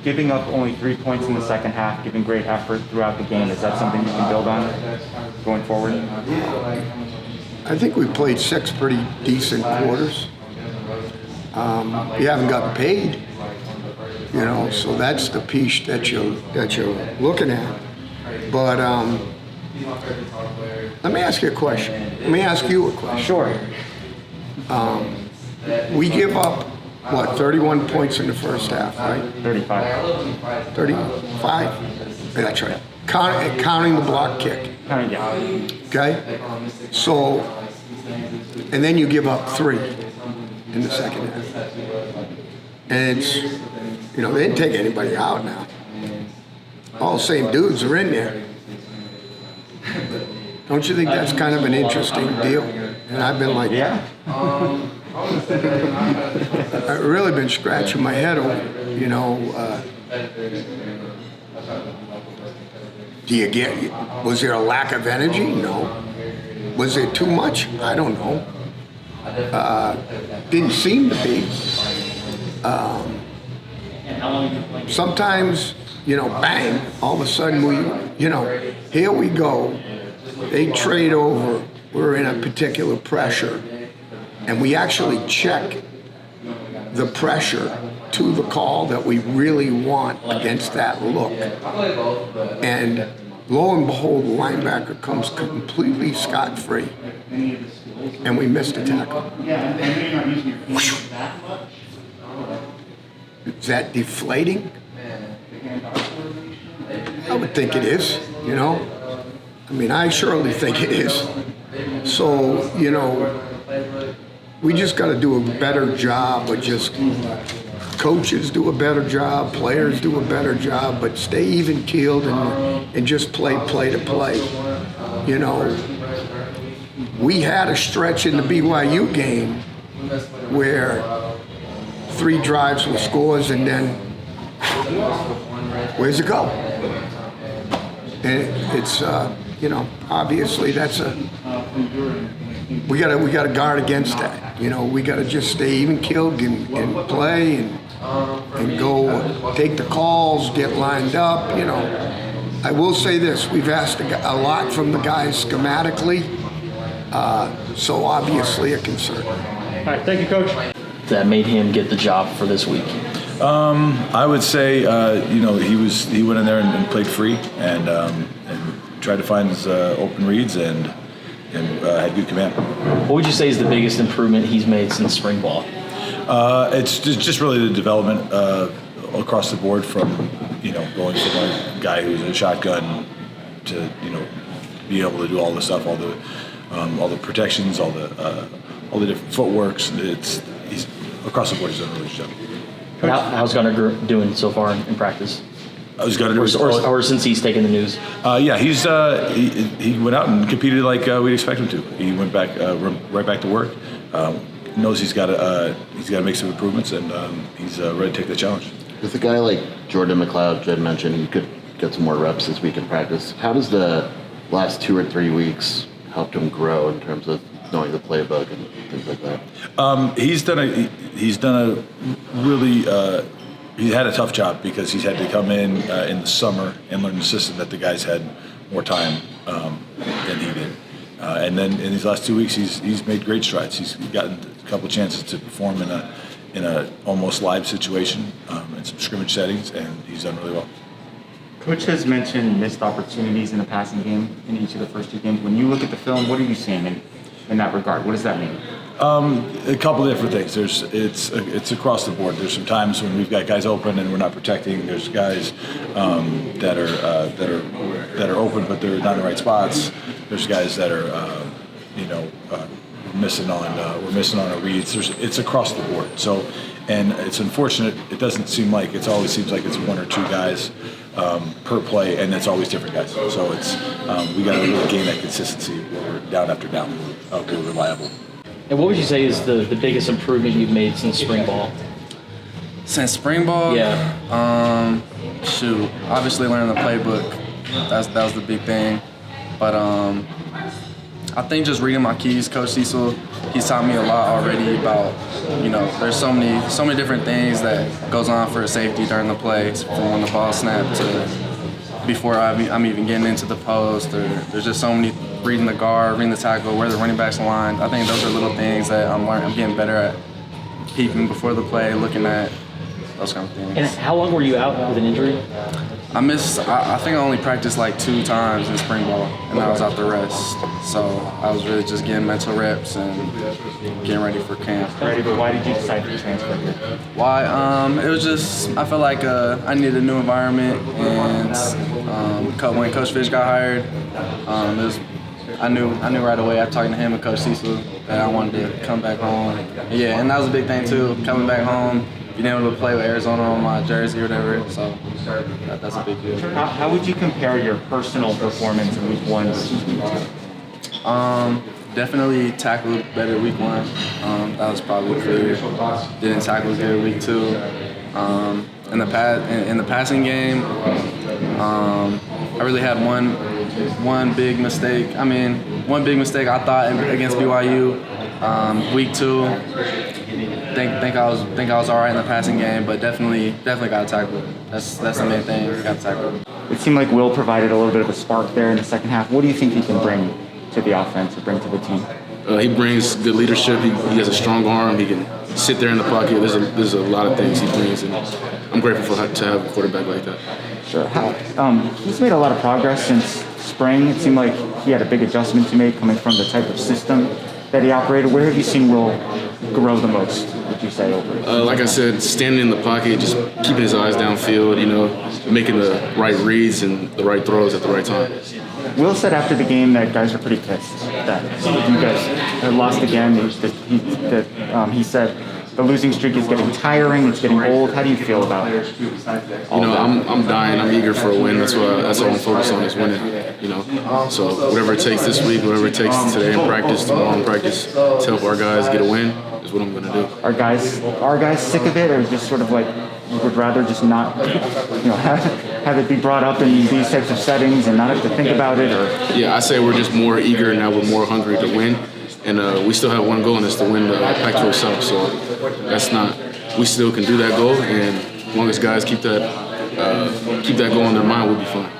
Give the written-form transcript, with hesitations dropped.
giving up only 3 points in the second half, giving great effort throughout the game, is that something you can build on going forward? I think we played 6 pretty decent quarters. We haven't gotten paid, so that's the piece that you're looking at. But let me ask you a question. Let me ask you a question. Sure. We give up, 31 points in the first half, right? 35. 35? That's right. Counting the block kick. Yeah. Okay? So, and then you give up 3 in the second half. And it's, they didn't take anybody out now. All the same dudes are in there. Don't you think that's kind of an interesting deal? And I've been like, yeah. I've really been scratching my head over, was there a lack of energy? No. Was there too much? I don't know. Didn't seem to be. Sometimes, bang, all of a sudden here we go. They trade over. We're in a particular pressure. And we actually check the pressure to the call that we really want against that look. And lo and behold, the linebacker comes completely scot-free. And we missed a tackle. Is that deflating? I would think it is, I surely think it is. So, we just got to do a better job of just coaches do a better job, players do a better job, but stay even-keeled and just play to play. We had a stretch in the BYU game where 3 drives with scores and then where's it go? And it's, obviously that's we got to guard against that. We got to just stay even-keeled and play and go take the calls, get lined up. I will say this: we've asked a lot from the guys schematically, so obviously a concern. All right, thank you, Coach. That made him get the job for this week. I would say he went in there and played free and tried to find his open reads and had good command. What would you say is the biggest improvement he's made since spring ball? It's just really the development across the board from going from a guy who's a shotgun to be able to do all the stuff, all the protections, all the different footworks. He's across the board. He's done a really good job. How's Gunner doing so far in practice? Or since he's taken the news? Yeah, he went out and competed like we'd expect him to. He went back right back to work. Knows he's got to make some improvements, and he's ready to take the challenge. With a guy like Jordan McLeod, Jed mentioned he could get some more reps this week in practice. How does the last 2 or 3 weeks help him grow in terms of knowing the playbook and things like that? He's done a really. He had a tough job because he's had to come in the summer and learn the system that the guys had more time than he did. And then in these last 2 weeks, he's made great strides. He's gotten a couple chances to perform in a almost live situation in some scrimmage settings, and he's done really well. Coach has mentioned missed opportunities in the passing game in each of the first 2 games. When you look at the film, what are you seeing in that regard? What does that mean? A couple of different things. It's across the board. There's some times when we've got guys open and we're not protecting. There's guys that are open but they're not in the right spots. There's guys that are missing on our reads. It's across the board. So, and it's unfortunate. It doesn't seem like it always seems like it's 1 or 2 guys per play, and it's always different guys. So it's we got to really gain that consistency where we're down after down. We're reliable. And what would you say is the biggest improvement you've made since spring ball? Since spring ball? Yeah. Obviously learning the playbook. That was the big thing. But I think just reading my keys, Coach Cecil, he's taught me a lot already about, there's so many different things that goes on for a safety during the play, from when the ball snapped to before I'm even getting into the post. Or there's just so many, reading the guard, reading the tackle, where the running back's aligned. I think those are little things that I'm getting better at peeping before the play, looking at those kind of things. And how long were you out with an injury? I think I only practiced like 2 times in spring ball, and I was out the rest. So I was really just getting mental reps and getting ready for camp. Ready, but why did you decide to transfer here? Why? It was just, I felt like I needed a new environment, and when Coach Fish got hired, I knew right away after talking to him and Coach Cecil that I wanted to come back home. Yeah, and that was a big thing too, coming back home, being able to play with Arizona on my jersey or whatever. So that's a big deal. How would you compare your personal performance in week 1 versus week 2? Definitely tackled better week 1. That was probably clear. Didn't tackle good week 2. In the passing game, I really had one big mistake. One big mistake I thought against BYU. Week 2. Think I was all right in the passing game, but definitely got to tackle. That's the main thing. Got to tackle. It seemed like Will provided a little bit of a spark there in the second half. What do you think he can bring to the offense, or bring to the team? He brings good leadership. He has a strong arm. He can sit there in the pocket. There's a lot of things he brings, and I'm grateful to have a quarterback like that. Sure. He's made a lot of progress since spring. It seemed like he had a big adjustment to make coming from the type of system that he operated. Where have you seen Will grow the most, would you say, over? Like I said, standing in the pocket, just keeping his eyes downfield, making the right reads and the right throws at the right time. Will said after the game that guys are pretty pissed that you guys had lost again. He said the losing streak is getting tiring, it's getting old. How do you feel about it? I'm dying. I'm eager for a win. That's all I'm focused on is winning. So whatever it takes this week, whatever it takes today in practice, tomorrow in practice, to help our guys get a win is what I'm going to do. Are guys sick of it, or just sort of like you would rather just not, have it be brought up in these types of settings and not have to think about it? Or yeah, I say we're just more eager now. We're more hungry to win. And we still have one goal, and that's to win the Pac-12 South. So we still can do that goal, and as long as guys keep that goal in their mind, we'll be fine.